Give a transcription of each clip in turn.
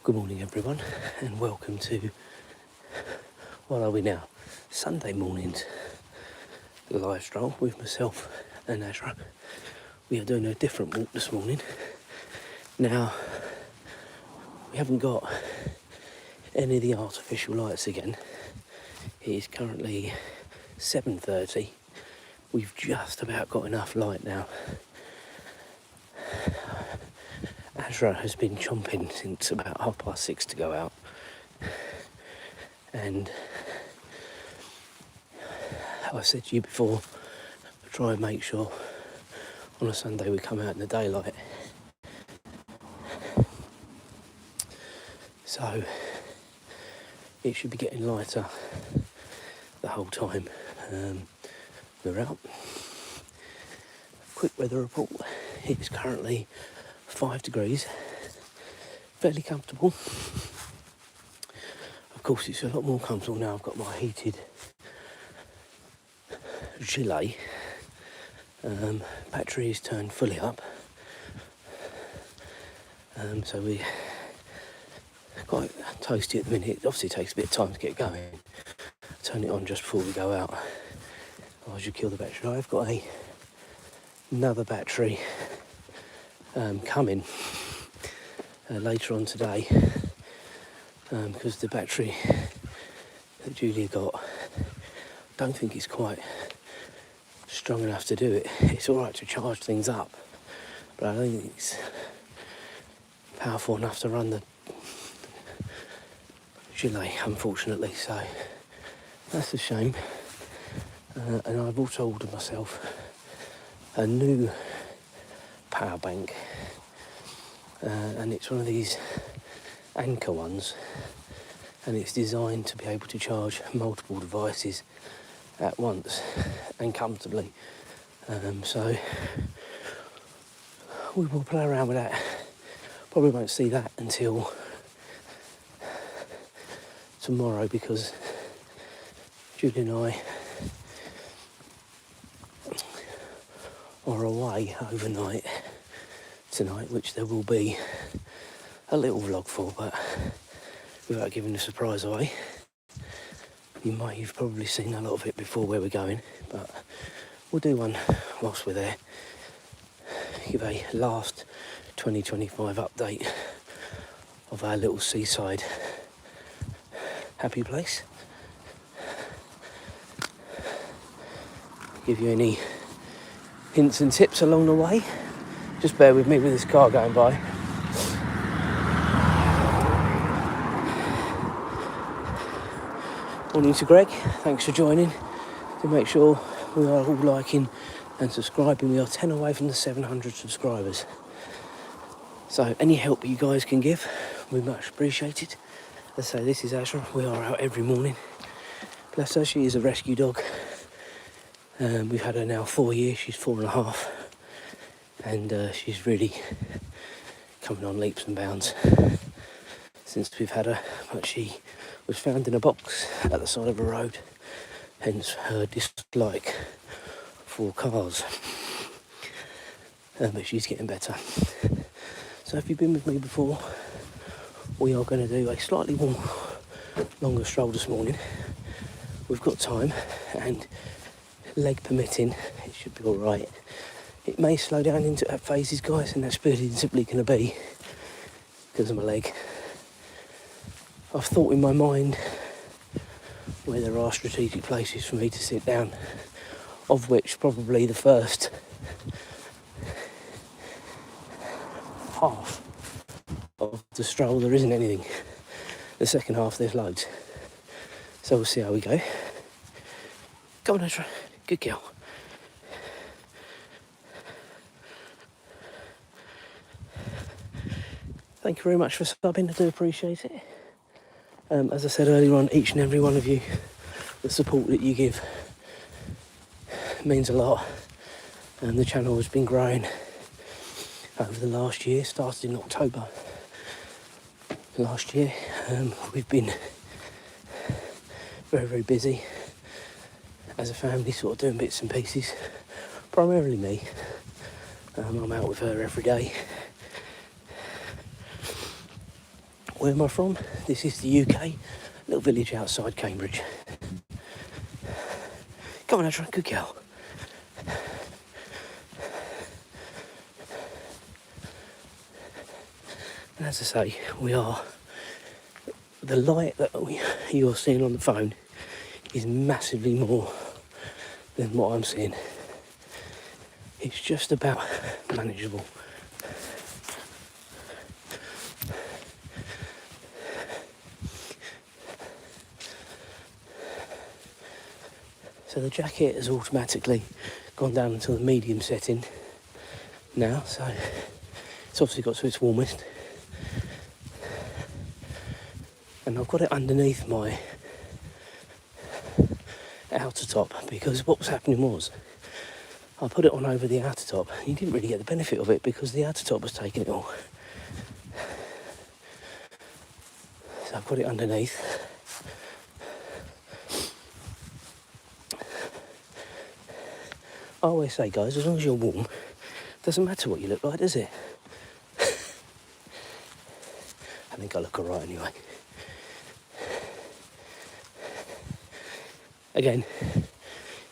Good morning everyone, and welcome to, what are we now? Sunday morning's live stroll with myself and Azra. We are doing a different walk this morning. Now, we haven't got any of the artificial lights again. It is currently 7:30. We've just about got enough light now. Azra has been chomping since about 6:30 to go out, and I said to you before, I try and make sure on a Sunday we come out in the daylight. So it should be getting lighter the whole time we're out. Quick weather report. It is currently 5 degrees, fairly comfortable. Of course, it's a lot more comfortable now. I've got my heated gilet. Battery is turned fully up, so we're quite toasty at the minute. It obviously takes a bit of time to get going. Turn it on just before we go out, otherwise you kill the battery. I've got another battery coming later on today, because the battery that Julia got, I don't think it's quite strong enough to do it. It's alright to charge things up, but I don't think it's powerful enough to run the gilet, unfortunately, so that's a shame. And I've also ordered myself a new power bank, and it's one of these Anchor ones, and it's designed to be able to charge multiple devices at once and comfortably. So we will play around with that. Probably won't see that until tomorrow, because Julie and I are away overnight tonight, which there will be a little vlog for, but without giving the surprise away. You've probably seen a lot of it before where we're going, but we'll do one whilst we're there. Give a last 2025 update of our little seaside happy place. Give you any hints and tips along the way. Just bear with me with this car going by. Morning to Greg, thanks for joining. To make sure we are all liking and subscribing, we are 10 away from the 700 subscribers. So any help you guys can give, we much appreciate it. As I say, this is Azra. We are out every morning. Bless her, she is a rescue dog. We've had her now 4 years, she's 4.5. And she's really coming on leaps and bounds since we've had her. But she was found in a box at the side of a road, hence her dislike for cars. But she's getting better. So if you've been with me before, we are going to do a slightly longer stroll this morning. We've got time, and leg permitting, it should be alright. It may slow down into phases, guys, and that's really simply going to be because of my leg. I've thought in my mind where there are strategic places for me to sit down, of which probably the first half of the stroll there isn't anything. The second half there's loads. So we'll see how we go. Come on, Azra. Good girl. Thank you very much for subbing, I do appreciate it. As I said earlier on, each and every one of you, the support that you give means a lot. And the channel has been growing over the last year, started in October last year. We've been very, very busy as a family, sort of doing bits and pieces. Primarily me. I'm out with her every day. Where am I from? This is the UK, little village outside Cambridge. Come on, Azra, good girl. And as I say, the light that you're seeing on the phone is massively more than what I'm seeing. It's just about manageable. So the jacket has automatically gone down until the medium setting now, so it's obviously got to its warmest. And I've got it underneath my outer top, because what was happening was I put it on over the outer top and you didn't really get the benefit of it because the outer top was taking it all. So I've got it underneath. I always say, guys, as long as you're warm, doesn't matter what you look like, does it? I think I look alright anyway. Again,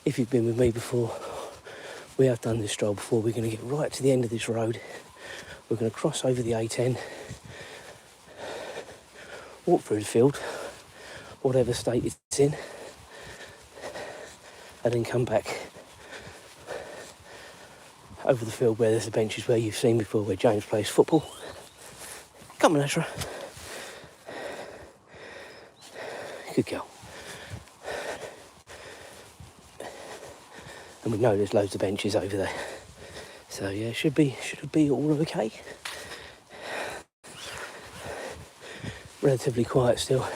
if you've been with me before, we have done this stroll before. We're going to get right to the end of this road. We're going to cross over the A10, walk through the field, whatever state it's in, and then come back over the field where there's the benches where you've seen before, where James plays football. Come on, Azra. Good girl. And we know there's loads of benches over there. So yeah, should be all okay. Relatively quiet still.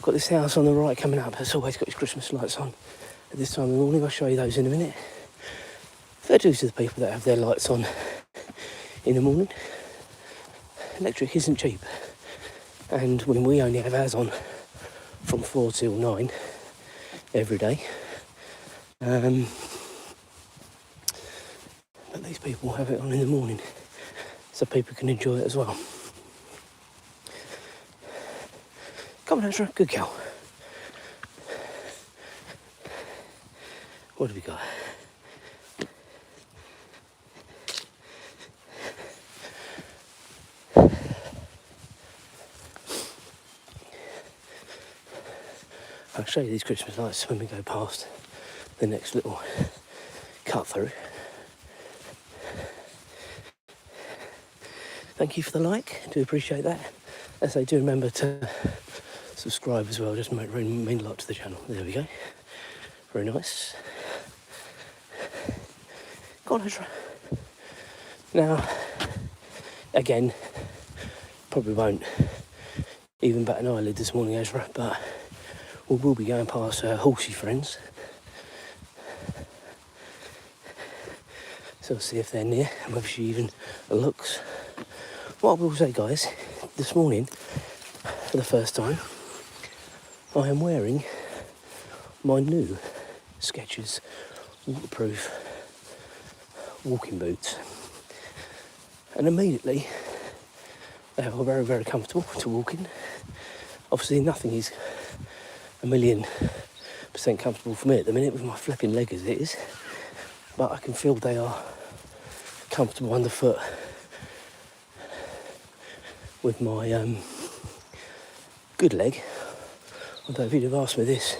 Got this house on the right coming up. It's always got its Christmas lights on at this time of the morning. I'll show you those in a minute. Fair dues to the people that have their lights on in the morning. Electric isn't cheap. And when we only have ours on from 4 till 9 every day. But these people have it on in the morning so people can enjoy it as well. Come on, Azra, good girl. What have we got? I'll show you these Christmas lights when we go past the next little cut through. Thank you for the like, I do appreciate that. As I do, remember to subscribe as well, just might mean a lot to the channel. There we go, very nice. Go on, Azra. Now, again, probably won't even bat an eyelid this morning, Azra, but we will be going past horsey friends. So we'll see if they're near and whether she even looks. What I will say, guys, this morning, for the first time, I am wearing my new Skechers waterproof walking boots. And immediately, they are very, very comfortable to walk in. Obviously, nothing is 1,000,000% comfortable for me at the minute with my flipping leg as it is. But I can feel they are comfortable underfoot with my good leg. Although if you'd have asked me this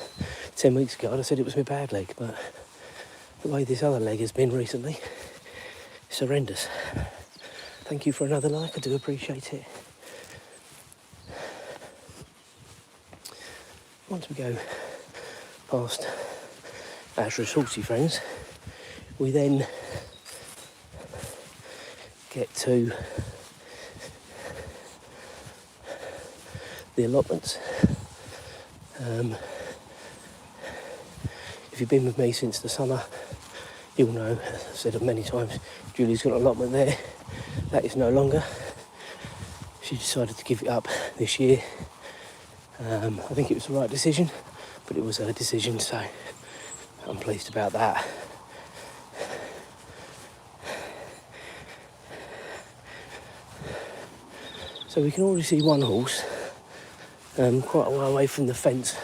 10 weeks ago, I'd have said it was my bad leg, but the way this other leg has been recently, it's horrendous. Thank you for another like, I do appreciate it. Once we go past Azra's horsey friends, we then get to the allotments. If you've been with me since the summer, you'll know, as I've said it many times, Julie's got an allotment there. That is no longer. She decided to give it up this year. I think it was the right decision, but it was her decision, so I'm pleased about that. So we can already see one horse quite a way away from the fence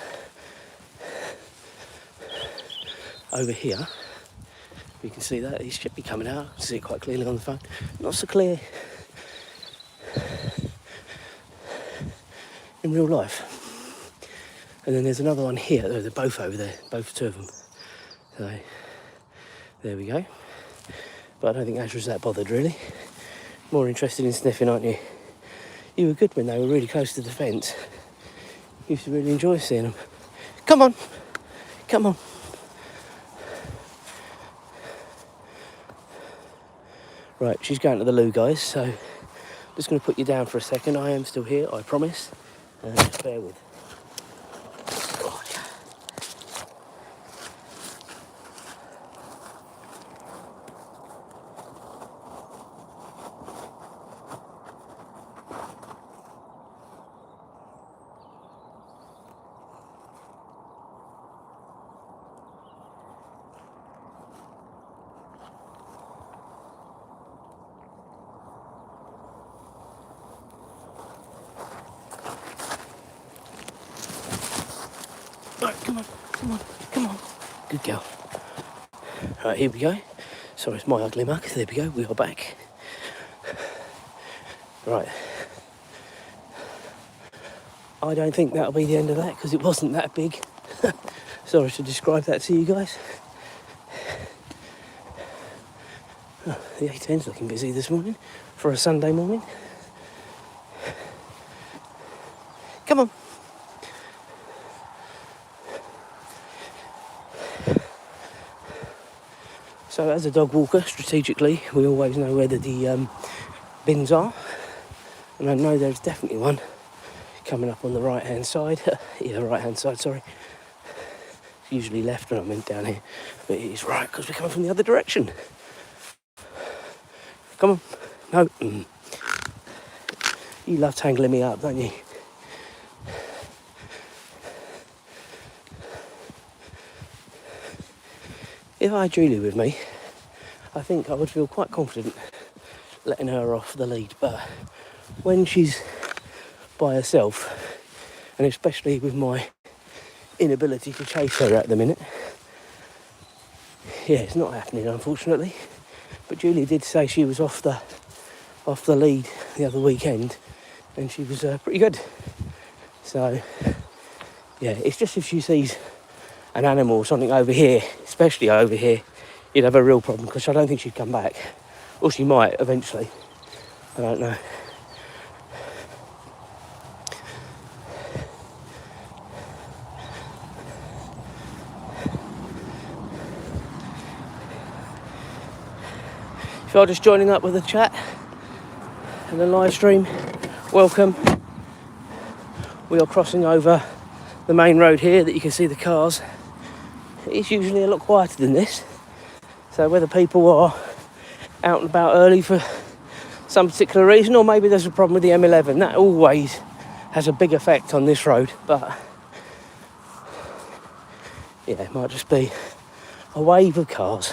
over here. You can see that, he should be coming out. I can see it quite clearly on the phone. Not so clear in real life. And then there's another one here. They're both over there, both two of them. So there we go. But I don't think Azra's that bothered really. More interested in sniffing, aren't you? You were good when they were really close to the fence. Used to really enjoy seeing them. Come on, come on. Right, she's going to the loo, guys, so I'm just going to put you down for a second. I am still here, I promise. Just bear with. Right, come on, come on, come on. Good girl. Right, here we go. Sorry, it's my ugly mug. There we go, we are back. Right. I don't think that'll be the end of that because it wasn't that big. Sorry to describe that to you guys. Oh, the A10's looking busy this morning for a Sunday morning. Come on. So as a dog walker, strategically, we always know where the bins are. And I know there's definitely one coming up on the right-hand side. Yeah, right-hand side, sorry. It's usually left when I went down here. But it is right, because we're coming from the other direction. Come on. No. You love tangling me up, don't you? If I had Julie with me, I think I would feel quite confident letting her off the lead. But when she's by herself, and especially with my inability to chase her at the minute, yeah, it's not happening, unfortunately. But Julie did say she was off the lead the other weekend, and she was pretty good. So, yeah, it's just if she sees an animal or something over here, especially over here, you'd have a real problem, because I don't think she'd come back. Or she might eventually. I don't know. If you're just joining up with the chat and the live stream, welcome. We are crossing over the main road here that you can see the cars. It's usually a lot quieter than this. So whether people are out and about early for some particular reason, or maybe there's a problem with the M11, that always has a big effect on this road. But yeah, it might just be a wave of cars.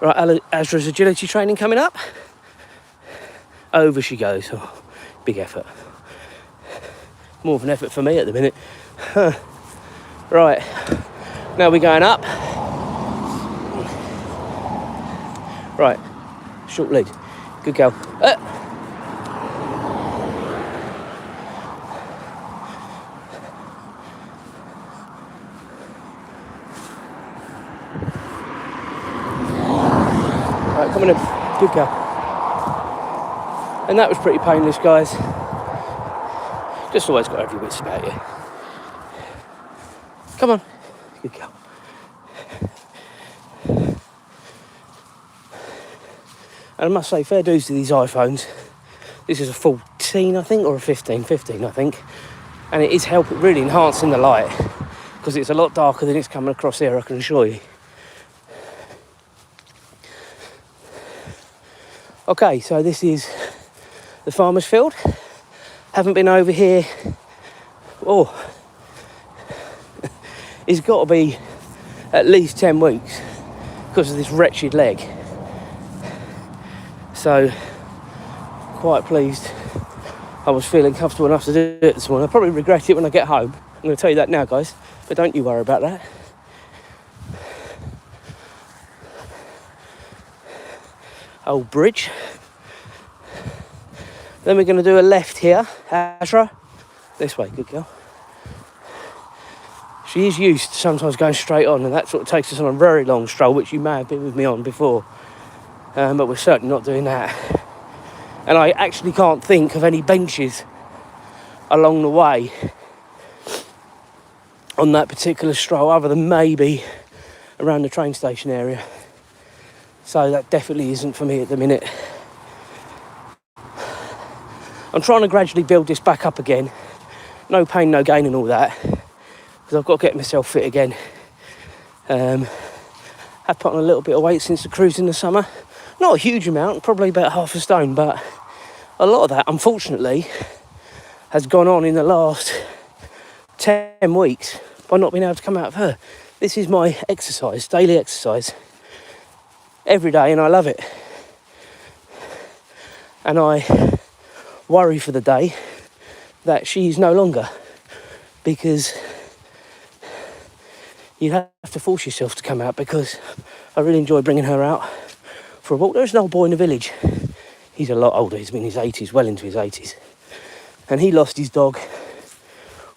Right, Azra's agility training coming up. Over she goes. Oh, big effort. More of an effort for me at the minute. Right, now we're going up. Right, short lead. Good girl. Right, come on in. Good girl. And that was pretty painless, guys. Just always got every wits about you. Come on. Good girl. And I must say, fair dues to these iPhones. This is a 14, I think, or a 15, I think. And it is really enhancing the light, because it's a lot darker than it's coming across here, I can assure you. Okay, so this is the farmer's field. Haven't been over here. Oh, it's got to be at least 10 weeks because of this wretched leg. So, quite pleased I was feeling comfortable enough to do it this morning. I'll probably regret it when I get home. I'm going to tell you that now, guys, but don't you worry about that. Old bridge. Then we're going to do a left here, Azra. This way, good girl. She is used to sometimes going straight on, and that sort of takes us on a very long stroll, which you may have been with me on before. But we're certainly not doing that. And I actually can't think of any benches along the way on that particular stroll, other than maybe around the train station area. So that definitely isn't for me at the minute. I'm trying to gradually build this back up again. No pain, no gain and all that. Because I've got to get myself fit again. I've put on a little bit of weight since the cruise in the summer. Not a huge amount, probably about half a stone, but a lot of that, unfortunately, has gone on in the last 10 weeks by not being able to come out of her. This is my exercise, daily exercise, every day, and I love it. And I worry for the day that she's no longer, because you have to force yourself to come out, because I really enjoy bringing her out for a walk. There's an old boy in the village. He's a lot older. He's in his 80s, well into his 80s. And he lost his dog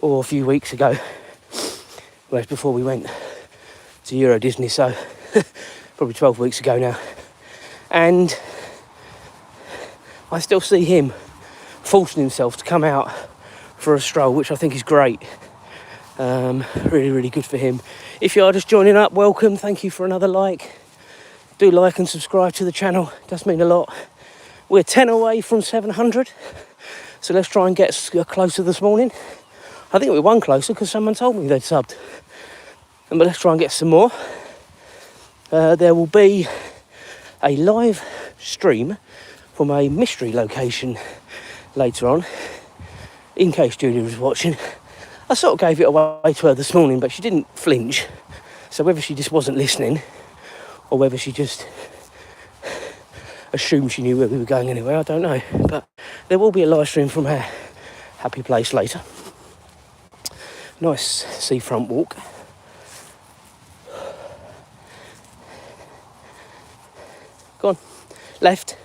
a few weeks ago. Well, it's before we went to Euro Disney, so probably 12 weeks ago now. And I still see him forcing himself to come out for a stroll, which I think is great. Really, really good for him. If you are just joining up, welcome. Thank you for another like. Do like and subscribe to the channel. It does mean a lot. We're 10 away from 700. So let's try and get closer this morning. I think we're one closer because someone told me they'd subbed. But let's try and get some more. There will be a live stream from a mystery location later on, in case Julia was watching. I sort of gave it away to her this morning, but she didn't flinch. So whether she just wasn't listening, or whether she just assumed she knew where we were going anyway, I don't know. But there will be a live stream from her happy place later. Nice seafront walk. Go on. Left.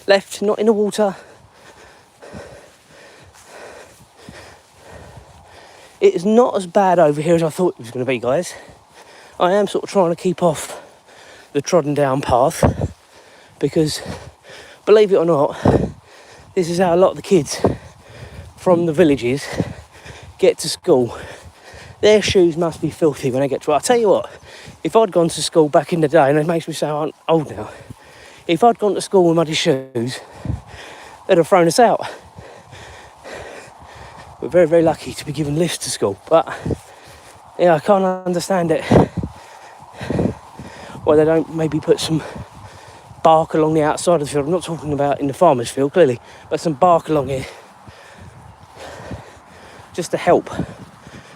Left, not in the water. It is not as bad over here as I thought it was going to be, guys. I am sort of trying to keep off the trodden down path, because, believe it or not, this is how a lot of the kids from the villages get to school. Their shoes must be filthy when they get to it. I'll tell you what, if I'd gone to school back in the day, and it makes me sound old now, if I'd gone to school with muddy shoes, they'd have thrown us out. We're very, very lucky to be given lifts to school, but yeah, I can't understand it. Why they don't maybe put some bark along the outside of the field. I'm not talking about in the farmer's field, clearly, but some bark along here, just to help,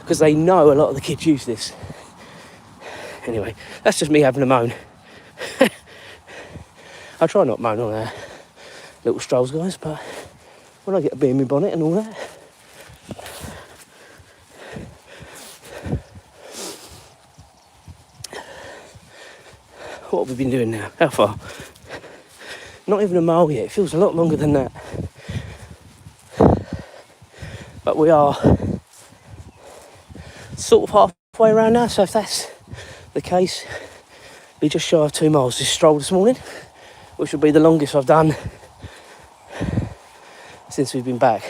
because they know a lot of the kids use this. Anyway, that's just me having a moan. I try not to moan on our little strolls, guys, but when I get a bee in my bonnet and all that. What have we been doing now? How far? Not even a mile yet. It feels a lot longer than that. But we are sort of halfway around now, so if that's the case, be just shy of 2 miles this stroll this morning, which will be the longest I've done since we've been back.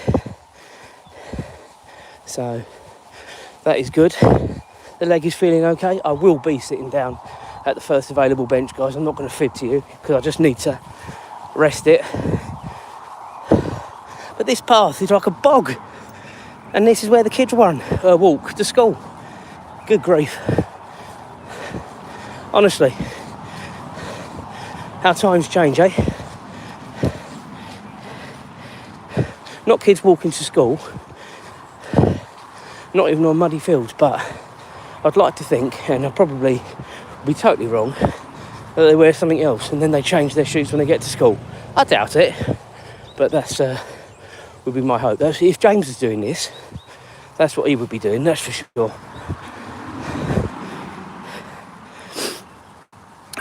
So that is good. The leg is feeling okay. I will be sitting down at the first available bench, guys. I'm not going to fib to you, because I just need to rest it. But this path is like a bog, and this is where the kids walk to school. Good grief. Honestly, how times change, eh? Not kids walking to school, not even on muddy fields, but I'd like to think, and I probably be totally wrong, that they wear something else and then they change their shoes when they get to school. I doubt it, but that's would be my hope. If James was doing this, that's what he would be doing, that's for sure.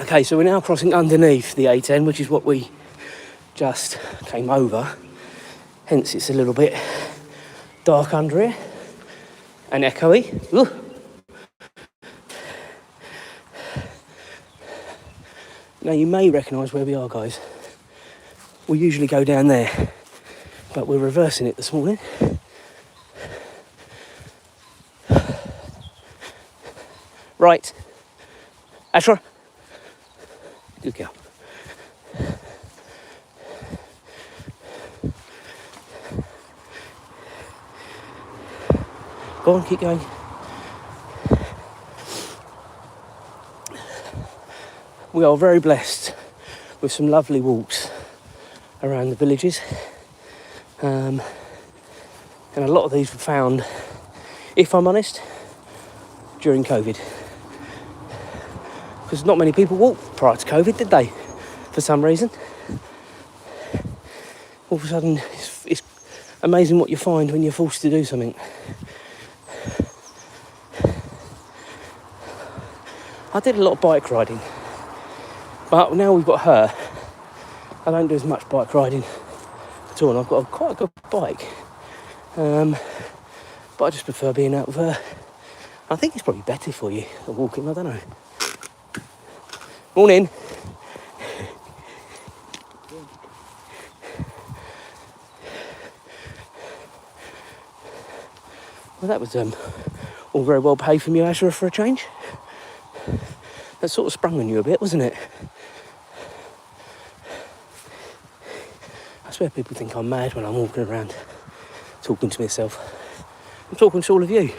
Okay, so we're now crossing underneath the A10, which is what we just came over. Hence it's a little bit dark under here and echoey. Ooh. Now you may recognise where we are, guys. We usually go down there, but we're reversing it this morning. Right, Azra. Good girl. Go on, keep going. We are very blessed with some lovely walks around the villages. And a lot of these were found, if I'm honest, during COVID. Because not many people walked prior to COVID, did they? For some reason. All of a sudden, it's amazing what you find when you're forced to do something. I did a lot of bike riding, but now we've got her, I don't do as much bike riding at all, and I've got quite a good bike. But I just prefer being out with her. I think it's probably better for you than walking, I don't know. Morning. Well, that was all very well paid from you, Azra, for a change. That sort of sprung on you a bit, wasn't it? I swear people think I'm mad when I'm walking around talking to myself. I'm talking to all of you.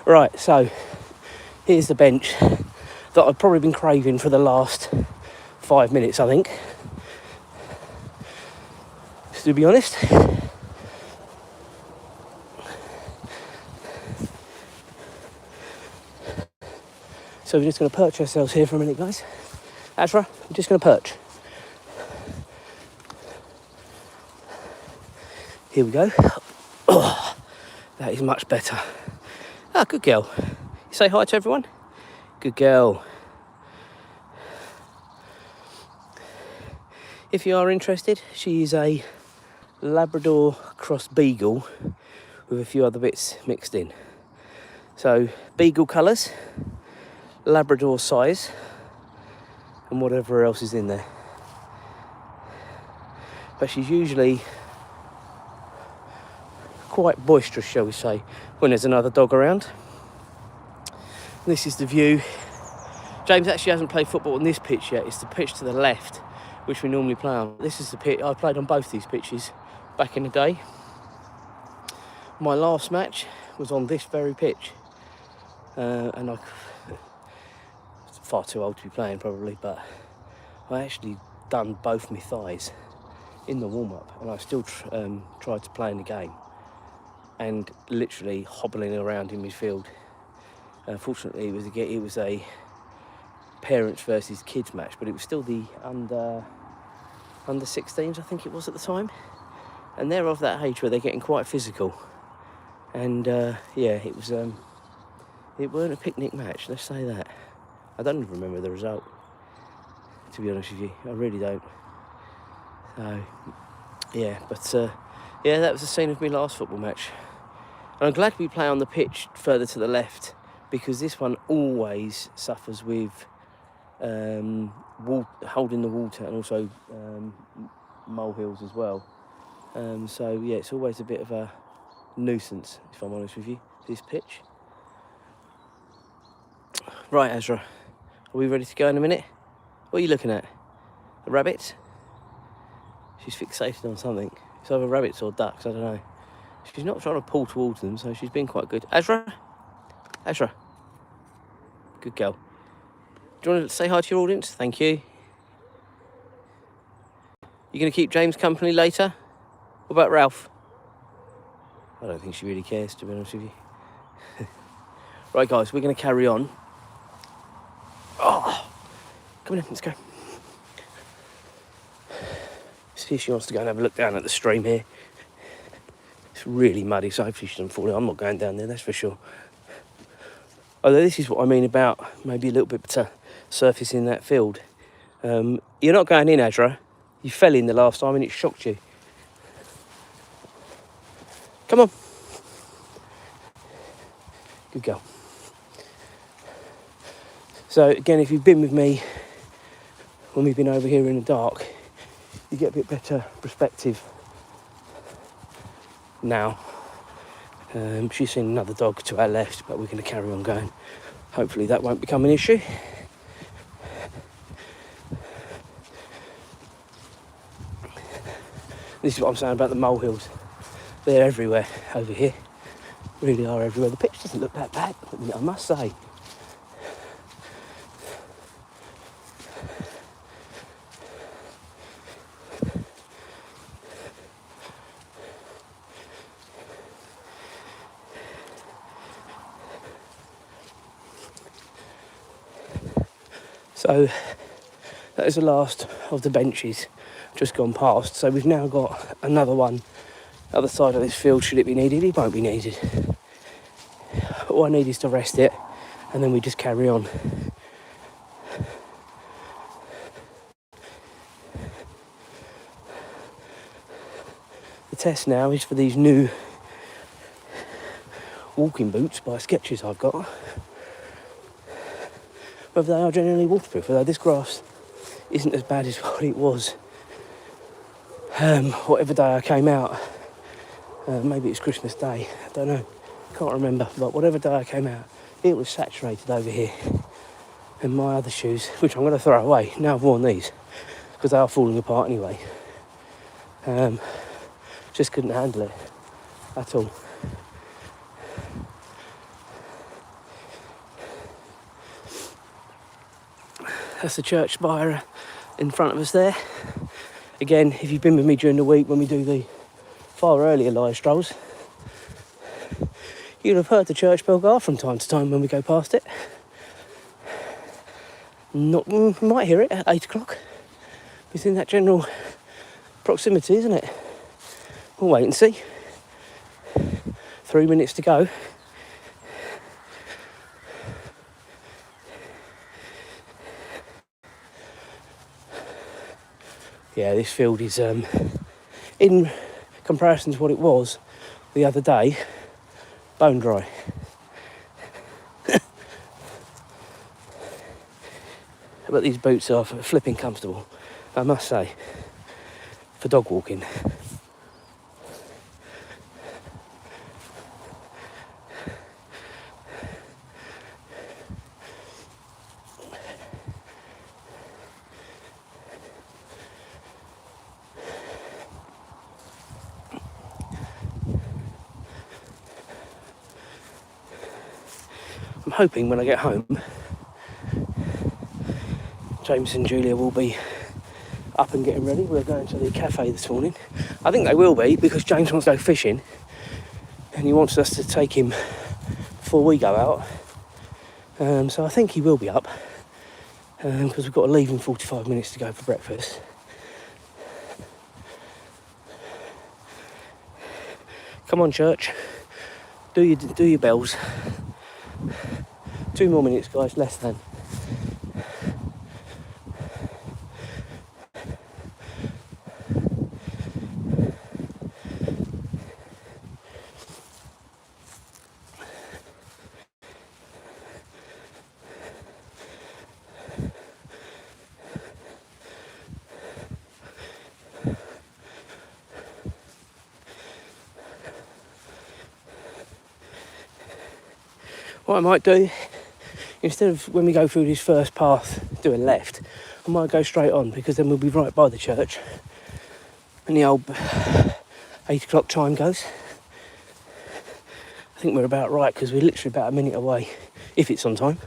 Right, so here's the bench that I've probably been craving for the last 5 minutes, I think. To be honest. So we're just going to perch ourselves here for a minute, guys. Azra, we're just going to perch. Here we go. Oh, that is much better. Ah, good girl. You say hi to everyone? Good girl. If you are interested, she is a Labrador cross Beagle with a few other bits mixed in. So, Beagle colours, Labrador size, and whatever else is in there. But she's usually quite boisterous, shall we say, when there's another dog around. This is the view. James actually hasn't played football on this pitch yet. It's the pitch to the left, which we normally play on. This is the pitch. I played on both these pitches back in the day. My last match was on this very pitch, and I was far too old to be playing probably, but I actually done both my thighs in the warm-up, and I still tried to play in the game, and literally hobbling around in midfield. Fortunately, it was a parents versus kids match, but it was still the under 16s, I think it was at the time, and they're of that age where they're getting quite physical. And yeah, it was it weren't a picnic match, let's say that. I don't even remember the result, to be honest with you. I really don't. So yeah, but yeah, that was the scene of my last football match. And I'm glad we play on the pitch further to the left, because this one always suffers with holding the water, and also molehills as well. So yeah, it's always a bit of a nuisance, if I'm honest with you, this pitch. Right, Azra, are we ready to go in a minute? What are you looking at? The rabbits? She's fixated on something. It's either rabbits or ducks, I don't know. She's not trying to pull towards them, so she's been quite good. Azra? Azra? Good girl. Do you want to say hi to your audience? Thank you. You going to keep James company later? What about Ralph? I don't think she really cares, to be honest with you. Right, guys, we're going to carry on. Oh, come on in, let's go. This See if she wants to go and have a look down at the stream here. It's really muddy, so hopefully she doesn't fall in. I'm not going down there, that's for sure. Although this is what I mean about maybe a little bit better surface in that field. You're not going in, Azra. You fell in the last time and it shocked you. Come on. Good girl. So again, if you've been with me when we've been over here in the dark, you get a bit better perspective now. She's seen another dog to our left, but we're going to carry on going. Hopefully that won't become an issue. This is what I'm saying about the molehills. They're everywhere over here. Really are everywhere. The pitch doesn't look that bad, I must say. So that is the last of the benches just gone past. So we've now got another one other side of this field should it be needed. It won't be needed. All I need is to rest it and then we just carry on. The test now is for these new walking boots by Skechers I've got. Whether they are generally waterproof, although this grass isn't as bad as what it was whatever day I came out. Maybe it's Christmas Day, I don't know, can't remember, but whatever day I came out, it was saturated over here. And my other shoes, which I'm going to throw away, now I've worn these, because they are falling apart anyway, just couldn't handle it at all. That's the church spire in front of us there. Again, if you've been with me during the week when we do the far earlier live strolls, you'll have heard the church bell go off from time to time when we go past it. You might hear it at 8 o'clock. It's in that general proximity, isn't it? We'll wait and see. 3 minutes to go. Yeah, this field is, in comparison to what it was the other day, bone dry. But these boots are flipping comfortable, I must say, for dog walking. I'm hoping when I get home, James and Julia will be up and getting ready. We're going to the cafe this morning. I think they will be, because James wants to go fishing and he wants us to take him before we go out. So I think he will be up, because we've got to leave in 45 minutes to go for breakfast. Come on, church. Do your bells. 2 more minutes, guys, less than. What I might do, instead of when we go through this first path doing left, I might go straight on, because then we'll be right by the church and the old 8 o'clock chime goes. I think we're about right, because we're literally about a minute away, if it's on time.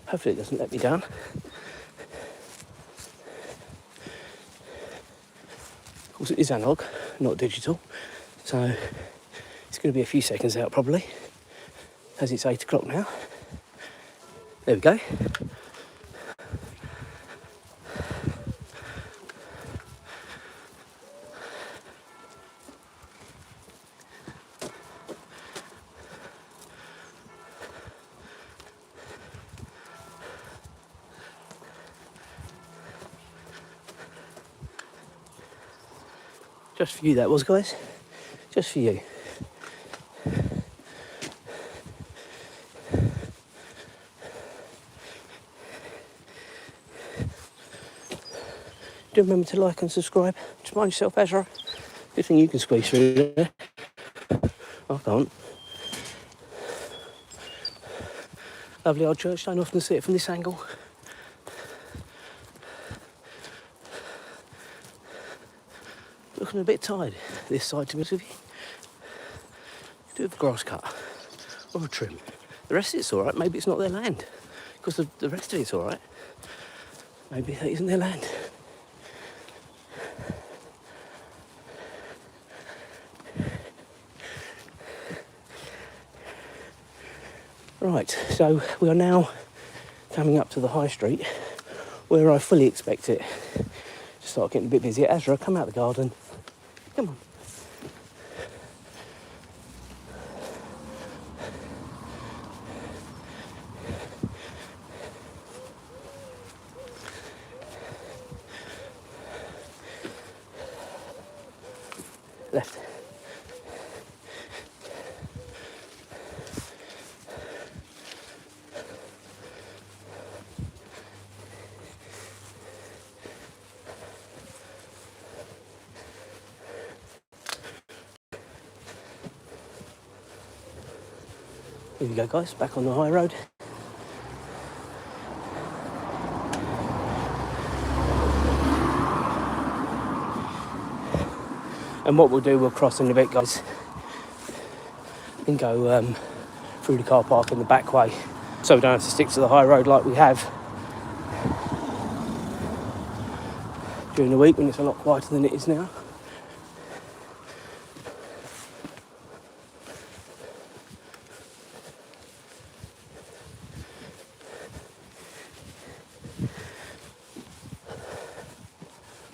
Hopefully it doesn't let me down. Of course it is analog, not digital, so it's going to be a few seconds out probably, as it's 8 o'clock now. There we go. Just for you that was, guys. Just for you. Do remember to like and subscribe. Just mind yourself, Azra. Good thing you can squeeze through there. I can't. Lovely old church. Don't often see it from this angle. Looking a bit tired this side, to be honest with you. Do a grass cut or a trim. The rest of it's alright. Maybe it's not their land, because the rest of it's alright. Maybe that isn't their land. Right, so we are now coming up to the high street, where I fully expect it to start getting a bit busier. Azra, come out the garden. Come on. Left. Here we go, guys, back on the high road. And what we'll do, we'll cross in a bit, guys, and go through the car park in the back way, so we don't have to stick to the high road like we have during the week when it's a lot quieter than it is now.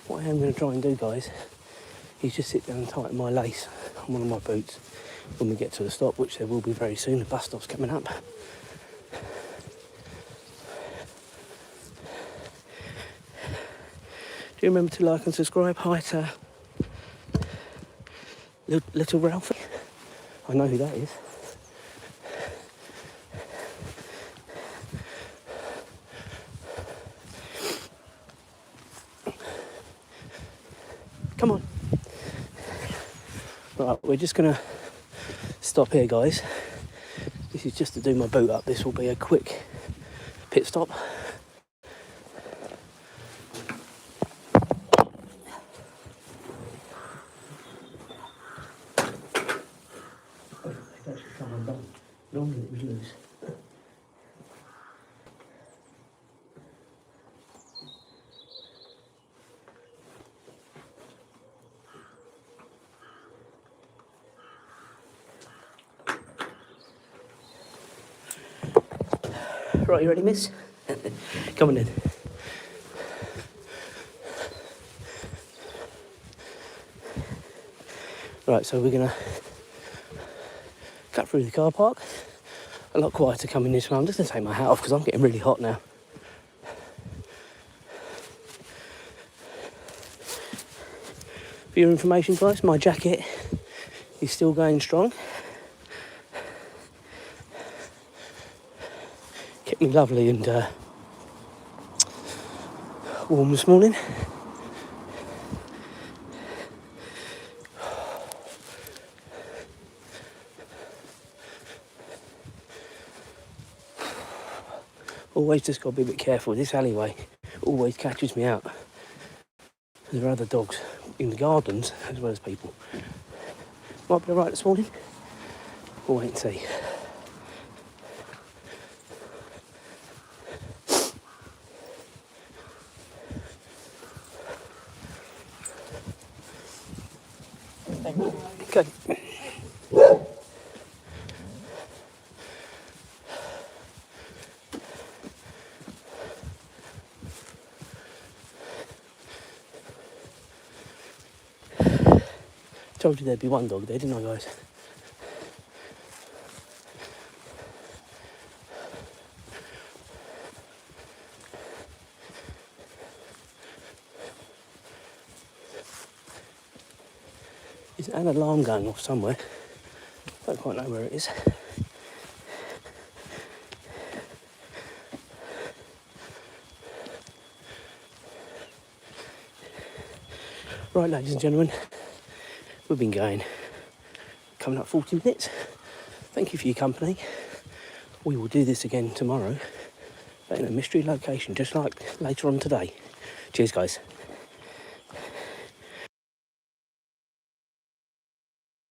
What I am going to try and do, guys, is just sit down and tighten my lace on one of my boots when we get to the stop, which there will be very soon. The bus stop's coming up. Do you remember to like and subscribe? Hi to Little Ralphie. I know who that is. Come on. Right, we're just going to stop here, guys. This is just to do my boot up. This will be a quick pit stop. Normally it was loose. Right, you ready, miss? Come on in. Right, so we're going to cut through the car park. A lot quieter coming this way. I'm just going to take my hat off because I'm getting really hot now. For your information, guys, my jacket is still going strong. Kept me lovely and warm this morning. Always just got to be a bit careful. This alleyway always catches me out. There are other dogs in the gardens as well as people. Might be alright this morning. We'll wait and see. Okay. Told you there'd be one dog there, didn't I, guys? There's an alarm going off somewhere. Don't quite know where it is. Right, ladies and gentlemen, we've been going coming up 40 minutes. Thank you for your company. We will do this again tomorrow, but in a mystery location, just like later on today. Cheers, guys.